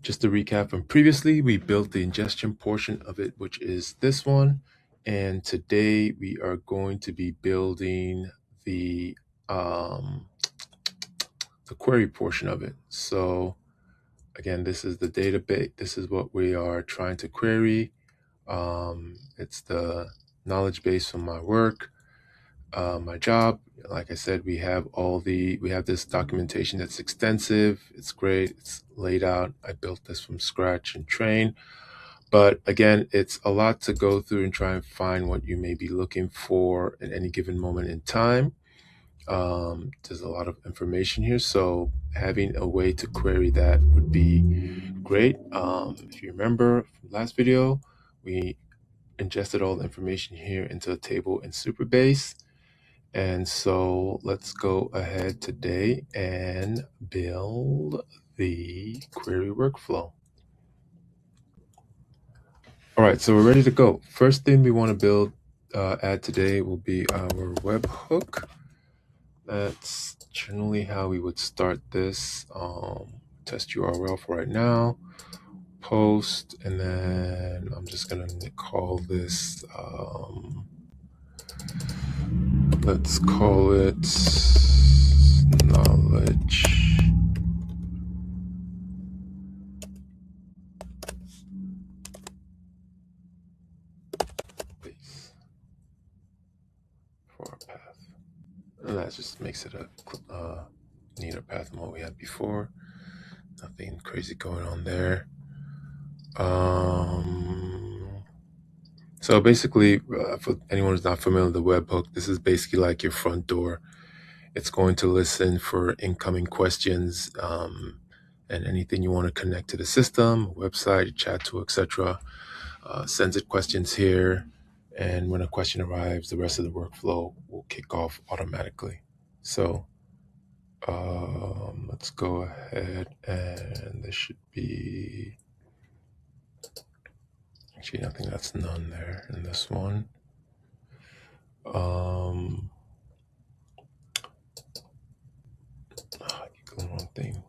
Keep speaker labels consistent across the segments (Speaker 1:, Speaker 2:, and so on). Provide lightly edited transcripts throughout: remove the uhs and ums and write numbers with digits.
Speaker 1: just to recap from previously, we built the ingestion portion of it, which is this one. And today we are going to be building the query portion of it. So again, this is the database. This is what we are trying to query. It's the knowledge base from my work, my job. Like I said, we have this documentation that's extensive. It's great. It's laid out. I built this from scratch and train. But again, it's a lot to go through and try and find what you may be looking for at any given moment in time. There's a lot of information here, so having a way to query that would be great. If you remember from last video, we ingested all the information here into a table in Superbase. And so let's go ahead today and build the query workflow. All right, so we're ready to go. First thing we want to add today will be our webhook. That's generally how we would start this. Test URL for right now, post, and then I'm just gonna call this, let's call it knowledge base for our path. And that just makes it a neater path than what we had before. Nothing crazy going on there. So basically, for anyone who's not familiar with the webhook, this is basically like your front door. It's going to listen for incoming questions and anything you want to connect to the system, website, chat tool, etc. Sends it questions here, and when a question arrives, the rest of the workflow will kick off automatically. So let's go ahead, and there should be, actually I think that's none there in this one. I keep going wrong thing.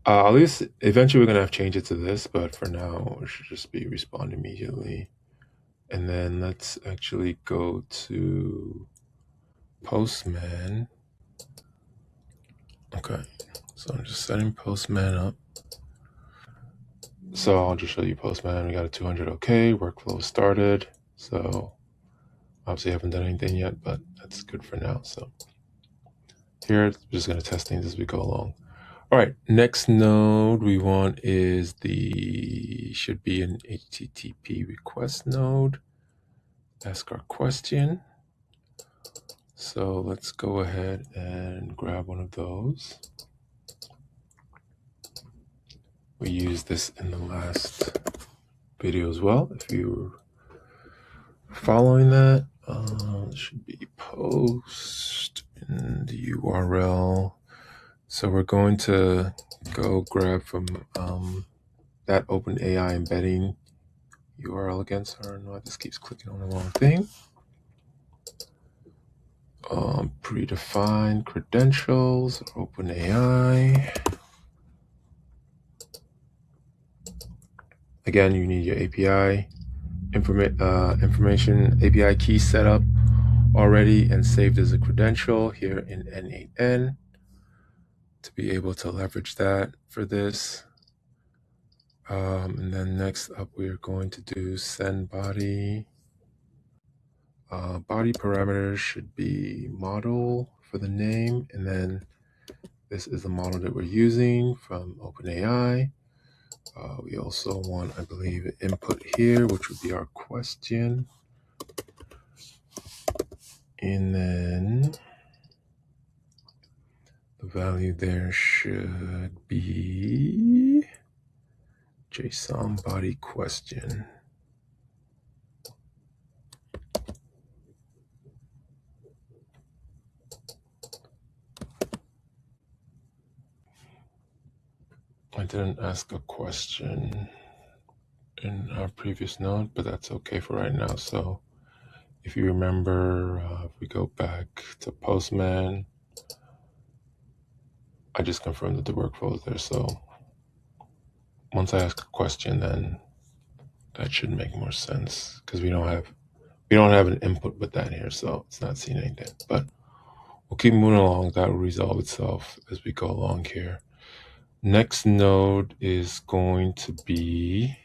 Speaker 1: At least eventually we're gonna have to change it to this, but for now it should just be respond immediately. And then let's actually go to Postman. Okay, so I'm just setting Postman up. So I'll just show you Postman. We got a 200 okay, workflow started. So obviously I haven't done anything yet, but that's good for now. So here, we're just gonna test things as we go along. All right, next node we want is should be an HTTP request node. Ask our question. So let's go ahead and grab one of those. We used this in the last video as well. If you were following that, it should be post in the URL. So we're going to go grab from that OpenAI embedding URL again. Sorry, no, this keeps clicking on the wrong thing. Predefined credentials, OpenAI. Again, you need your API information, API key set up already and saved as a credential here in N8N to be able to leverage that for this. And then next up, we are going to do send body. Body parameters should be model for the name, and then this is the model that we're using from OpenAI. We also want, I believe, input here, which would be our question. And then the value there should be JSON body question. I didn't ask a question in our previous node, but that's okay for right now. So if you remember, if we go back to Postman, I just confirmed that the workflow is there. So once I ask a question, then that should make more sense because we don't have an input with that here, so it's not seeing anything. But we'll keep moving along. That will resolve itself as we go along here. Next node is going to be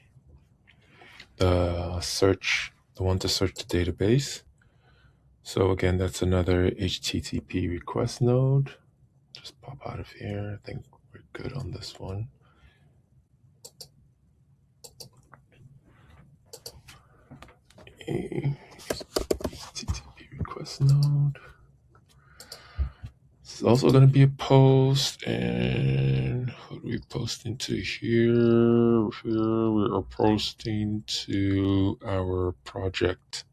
Speaker 1: the one to search the database. So again, that's another HTTP request node. Just pop out of here. I think we're good on this one. HTTP request node. This is also going to be a post, and what do we post into here? Here we are posting to our project.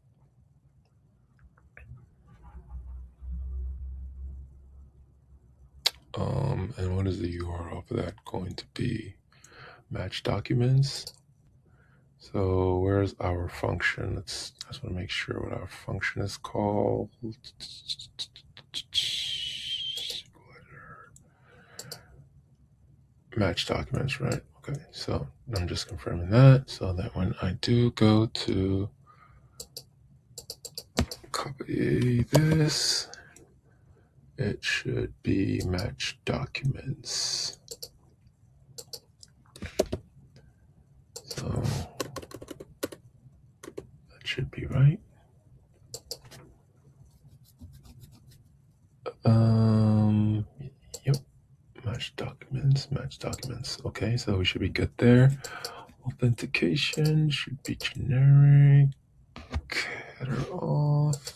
Speaker 1: And what is the URL for that going to be? Match documents. So where's our function? I just want to make sure what our function is called. Match documents, right? Okay, so I'm just confirming that so that when I do go to copy this, it should be match documents. So that should be right. Yep. Match documents. Okay, so we should be good there. Authentication should be generic. Header off.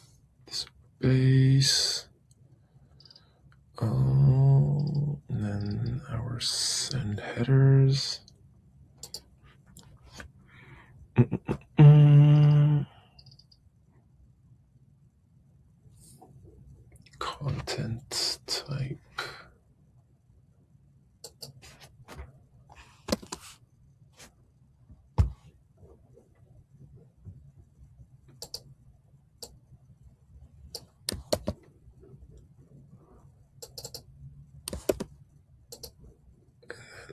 Speaker 1: Superbase. And then our send headers. Content type.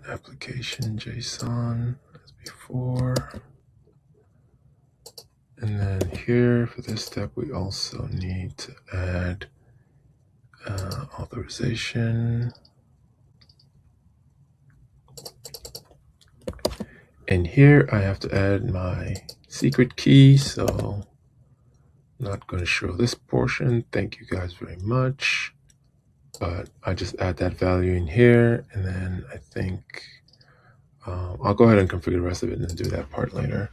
Speaker 1: Application JSON as before. And then here for this step, we also need to add authorization. And here I have to add my secret key. So I'm not going to show this portion. Thank you guys very much. But I just add that value in here. And then I think I'll go ahead and configure the rest of it and then do that part later.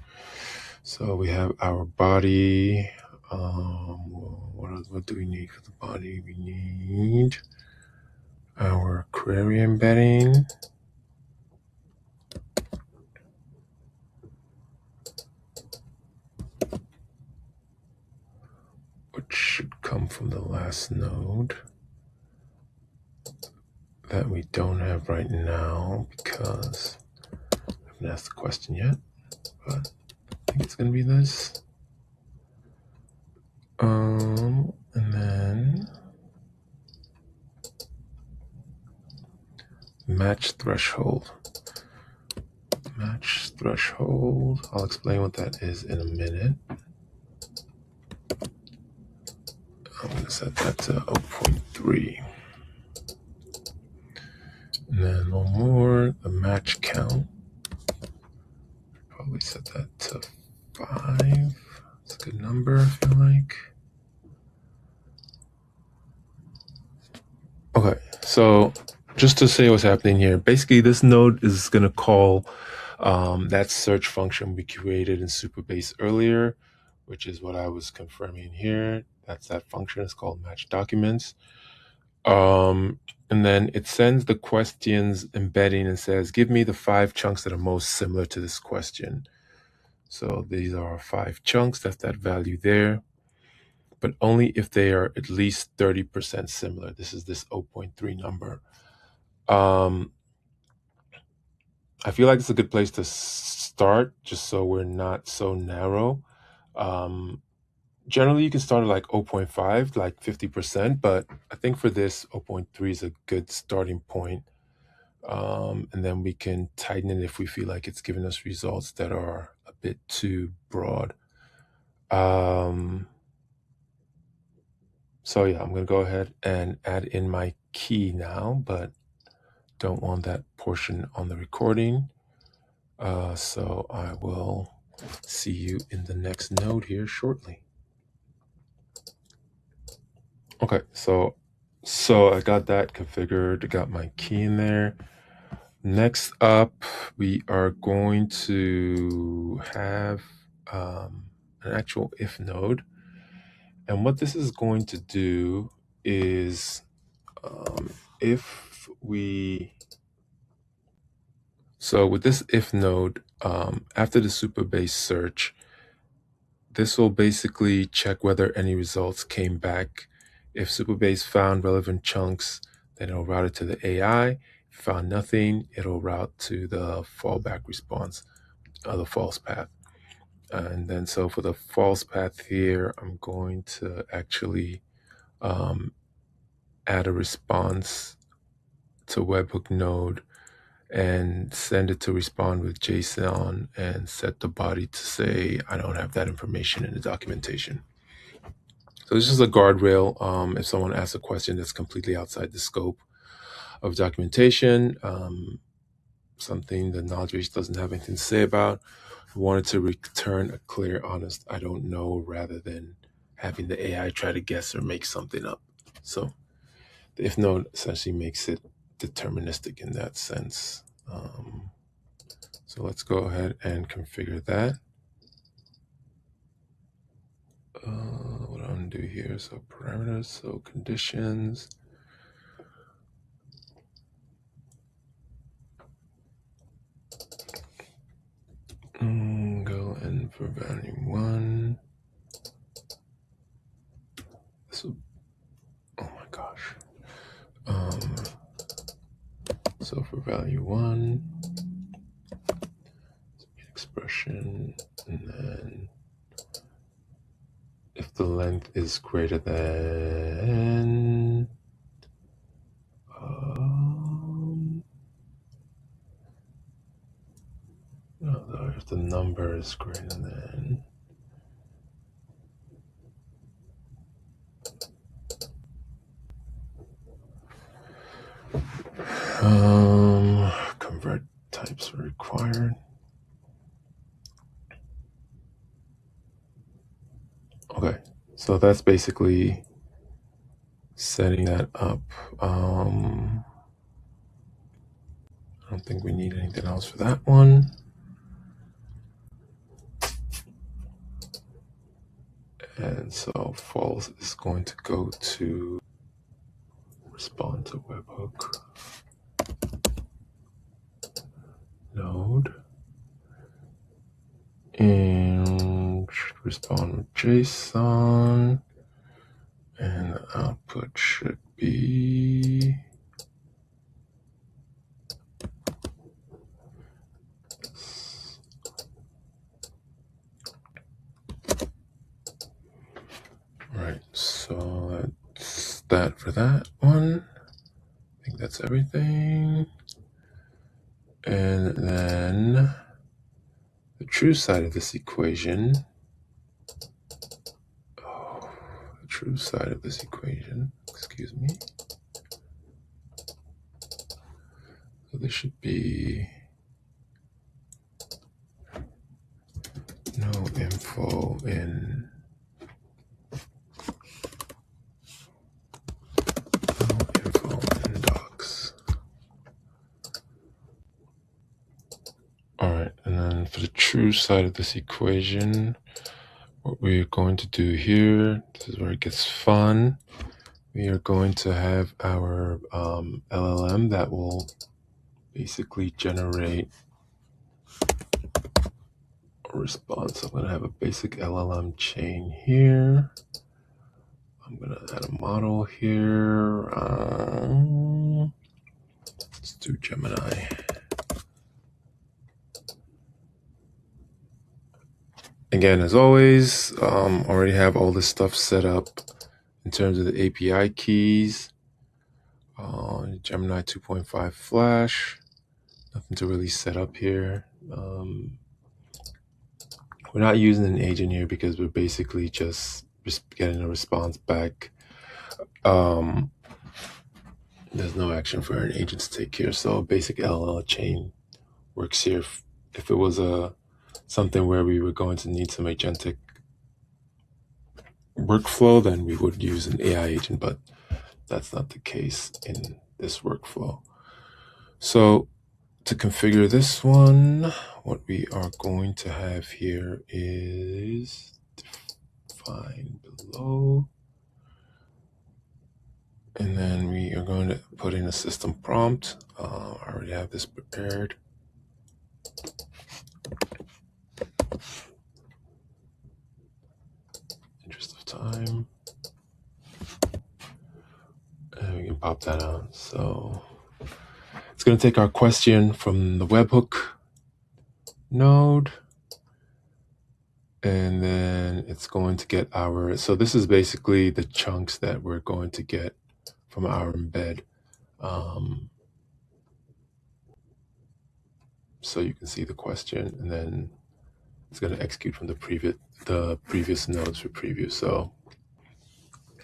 Speaker 1: So we have our body. What do we need for the body? We need our query embedding. Which should come from the last node that we don't have right now because I haven't asked the question yet, but I think it's going to be this. And then match threshold. Match threshold. I'll explain what that is in a minute. I'm going to set that to 0.3. And then one more, the match count. Probably set that to 5. It's a good number, I feel like. Okay, so just to say what's happening here, basically this node is going to call that search function we created in Superbase earlier, which is what I was confirming here. That's that function. It's called match documents. And then it sends the questions embedding and says, give me the 5 chunks that are most similar to this question. So these are 5 chunks. That's that value there. But only if they are at least 30% similar. This is this 0.3 number. I feel like it's a good place to start, just so we're not so narrow. Generally, you can start at like 0.5, like 50%, but I think for this, 0.3 is a good starting point. And then we can tighten it if we feel like it's giving us results that are a bit too broad. So yeah, I'm going to go ahead and add in my key now, but don't want that portion on the recording. So I will see you in the next node here shortly. Okay, so I got that configured, got my key in there. Next up, we are going to have an actual if node. And what this is going to do is so with this if node, after the Superbase search, this will basically check whether any results came back. If Superbase found relevant chunks, then it'll route it to the AI. If found nothing, it'll route to the fallback response, the false path. And then so for the false path here, I'm going to actually add a response to webhook node and send it to respond with JSON and set the body to say, I don't have that information in the documentation. So this is a guardrail. If someone asks a question that's completely outside the scope of documentation, something the knowledge base doesn't have anything to say about, we wanted to return a clear, honest, I don't know, rather than having the AI try to guess or make something up. So the if node essentially makes it deterministic in that sense. So let's go ahead and configure that. What I'm gonna do here, so parameters, so conditions. Go in for value 1. So, oh my gosh. So for value 1, expression, and then if the length is greater than no, if the number is greater than convert types are required. Okay, so that's basically setting that up. I don't think we need anything else for that one. And so false is going to go to respond to webhook node and respond with JSON, and the output should be right. So that's that for that one. I think that's everything. And then the true side of this equation, excuse me. So this should be no info in docs. All right, and then for the true side of this equation, what we're going to do here, this is where it gets fun. We are going to have our LLM that will basically generate a response. I'm going to have a basic LLM chain here. I'm going to add a model here. Let's do Gemini. Again, as always, already have all this stuff set up in terms of the API keys. Gemini 2.5 Flash. Nothing to really set up here. We're not using an agent here because we're basically just getting a response back. There's no action for an agent to take here. So basic LLM chain works here. If it was something where we were going to need some agentic workflow, then we would use an AI agent, but that's not the case in this workflow. So to configure this one, what we are going to have here is define below, and then we are going to put in a system prompt. I already have this prepared. Interest of time. And we can pop that out. So it's going to take our question from the webhook node, and then it's going to get our, so this is basically the chunks that we're going to get from our embed. So you can see the question, and then it's going to execute from the previous nodes for preview. So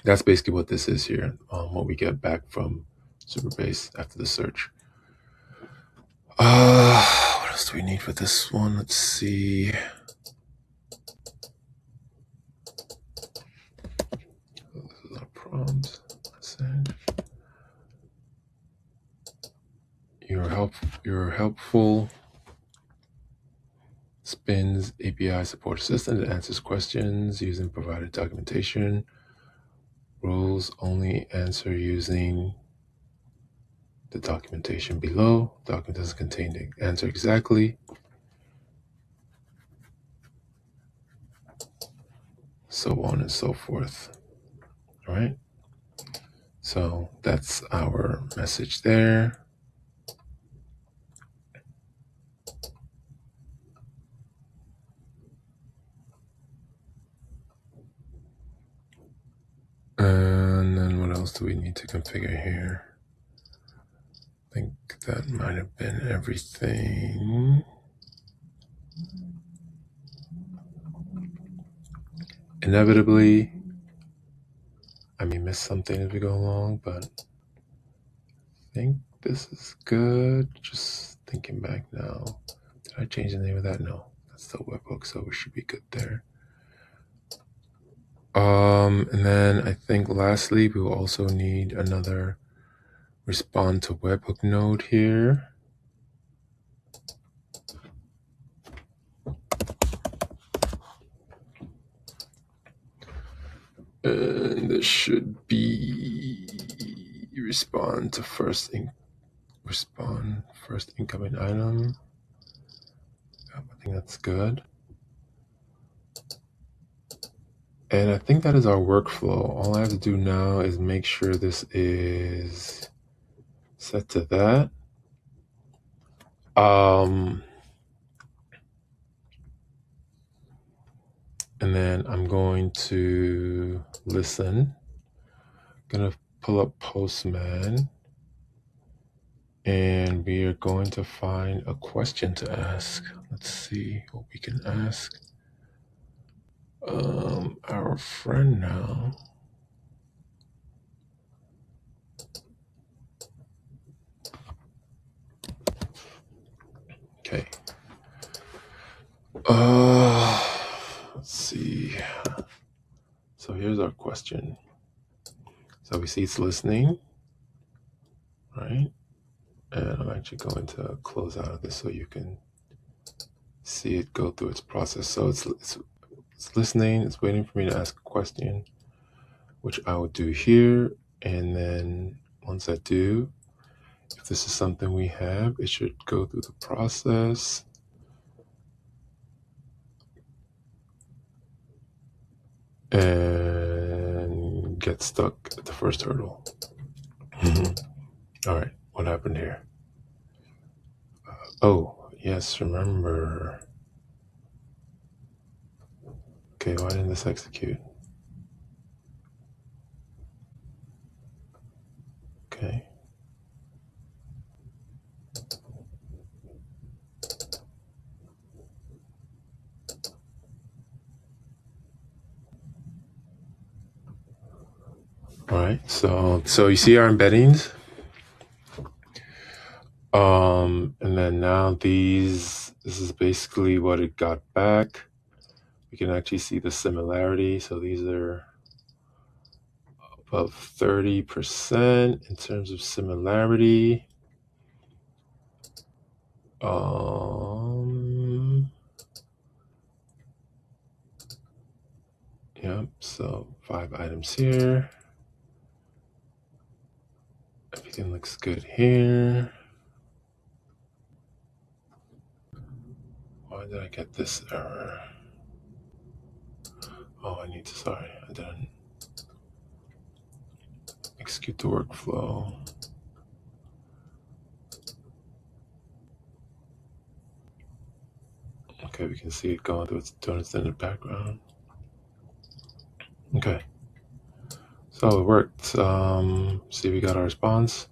Speaker 1: that's basically what this is here, what we get back from Superbase after the search. What else do we need for this one? Let's see. This is our prompt. Your helpful spins API support assistant that answers questions using provided documentation. Rules only answer using the documentation below. Document doesn't contain the answer exactly. So on and so forth. All right. So that's our message there. And then what else do we need to configure here? I think that might have been everything. Inevitably, I may miss something as we go along, but I think this is good. Just thinking back now. Did I change the name of that? No, that's still webhook, so we should be good there. And then I think lastly, we will also need another respond to webhook node here. And this should be respond first incoming item. I think that's good. And I think that is our workflow. All I have to do now is make sure this is set to that. And then I'm going to listen. I'm going to pull up Postman. And we are going to find a question to ask. Let's see what we can ask our friend now. Okay. Let's see. So here's our question. So we see it's listening, right? And I'm actually going to close out of this so you can see it go through its process. So it's listening, it's waiting for me to ask a question, which I will do here. And then once I do, if this is something we have, it should go through the process. And get stuck at the first hurdle. All right, what happened here? Oh, yes, remember. Okay, why didn't this execute? Okay. All right, so you see our embeddings. And then now this is basically what it got back. We can actually see the similarity. So these are above 30% in terms of similarity. Yep, so 5 items here. Everything looks good here. Why did I get this error? Oh, I didn't execute the workflow. Okay, we can see it going through its doing its in the background. Okay, so it worked. See, we got our response.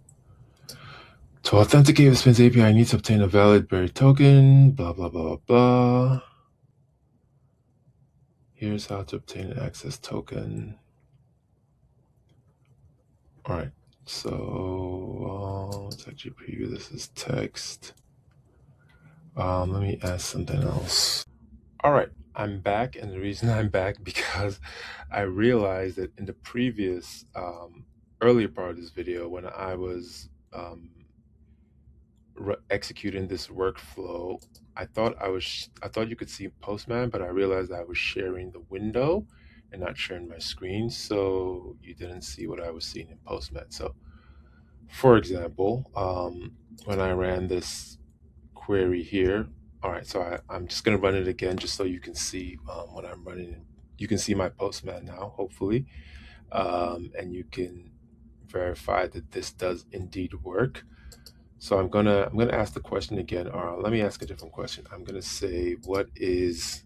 Speaker 1: To authenticate with Spins API, I need to obtain a valid buried token, blah, blah, blah, blah. Here's how to obtain an access token. All right, so let's actually preview this as text. Let me add something else. All right, I'm back, and the reason I'm back because I realized that in the previous earlier part of this video, when I was executing this workflow, I thought you could see Postman, but I realized I was sharing the window and not sharing my screen, so you didn't see what I was seeing in Postman. So, for example, when I ran this query here, all right, so I'm just going to run it again just so you can see what I'm running. You can see my Postman now, hopefully, and you can verify that this does indeed work. So I'm gonna ask the question again, or let me ask a different question. I'm gonna say, what is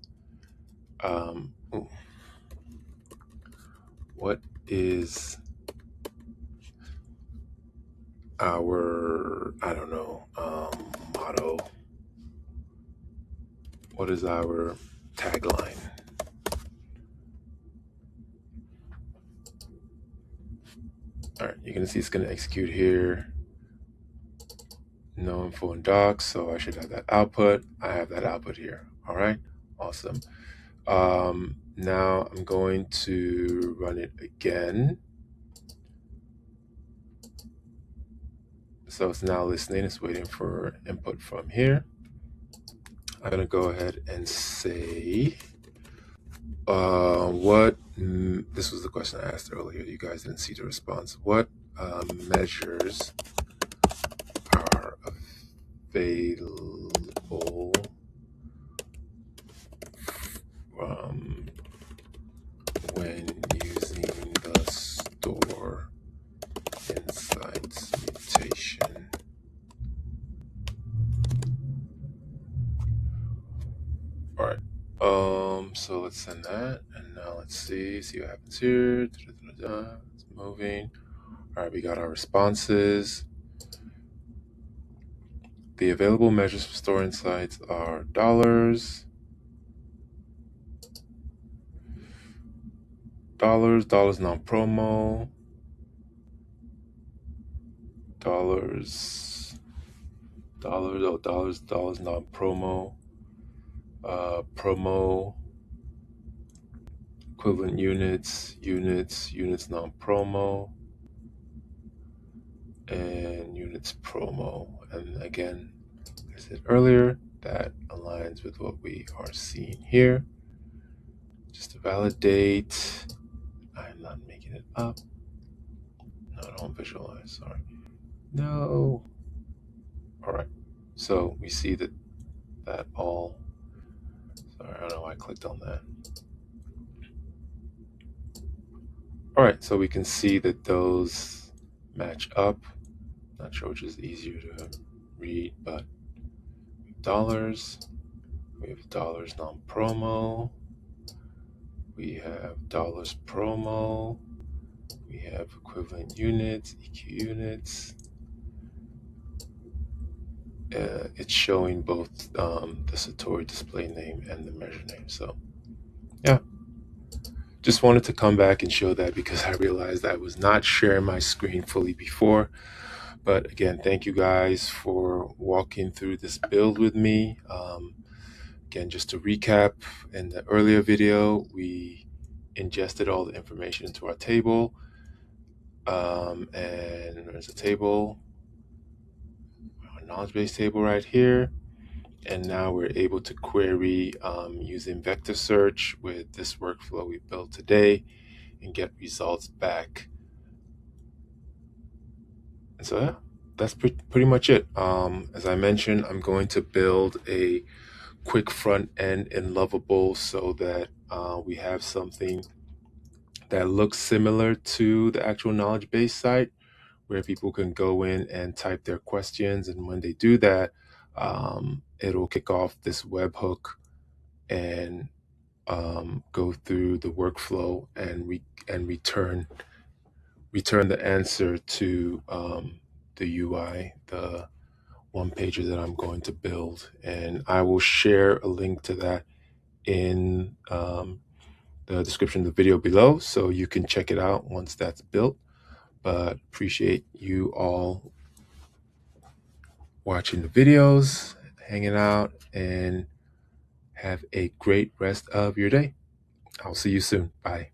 Speaker 1: our, I don't know, motto? What is our tagline? All right, you're gonna see it's gonna execute here. No info in docs, so I should have that output. I have that output here. All right, awesome. Now I'm going to run it again. So it's now listening, it's waiting for input from here. I'm gonna go ahead and say, this was the question I asked earlier, you guys didn't see the response. What measures are available when using the store insights mutation? All right, so let's send that, and now let's see what happens here. It's moving. All right, we got our responses. The available measures for store insights are dollars, non-promo, dollars non-promo, promo, equivalent units non-promo, and units promo. And again, I said earlier, that aligns with what we are seeing here. Just to validate, I'm not making it up. No, don't visualize, sorry. No. All right, so we see that all, sorry, I don't know why I clicked on that. All right, so we can see that those match up. Not sure which is easier to read, but dollars, we have dollars non-promo, we have dollars promo, we have equivalent units, EQ units. It's showing both the Satori display name and the measure name. So yeah, just wanted to come back and show that because I realized I was not sharing my screen fully before. But again, thank you guys for walking through this build with me. Again, just to recap, in the earlier video, we ingested all the information into our table. And there's a table, our knowledge base table right here. And now we're able to query using vector search with this workflow we built today and get results back. And so yeah, that's pretty much it. As I mentioned, I'm going to build a quick front end in Lovable so that we have something that looks similar to the actual knowledge base site, where people can go in and type their questions, and when they do that, it'll kick off this webhook and go through the workflow and return the answer to the UI, the one pager that I'm going to build. And I will share a link to that in the description of the video below, so you can check it out once that's built. But appreciate you all watching the videos, hanging out, and have a great rest of your day. I'll see you soon. Bye.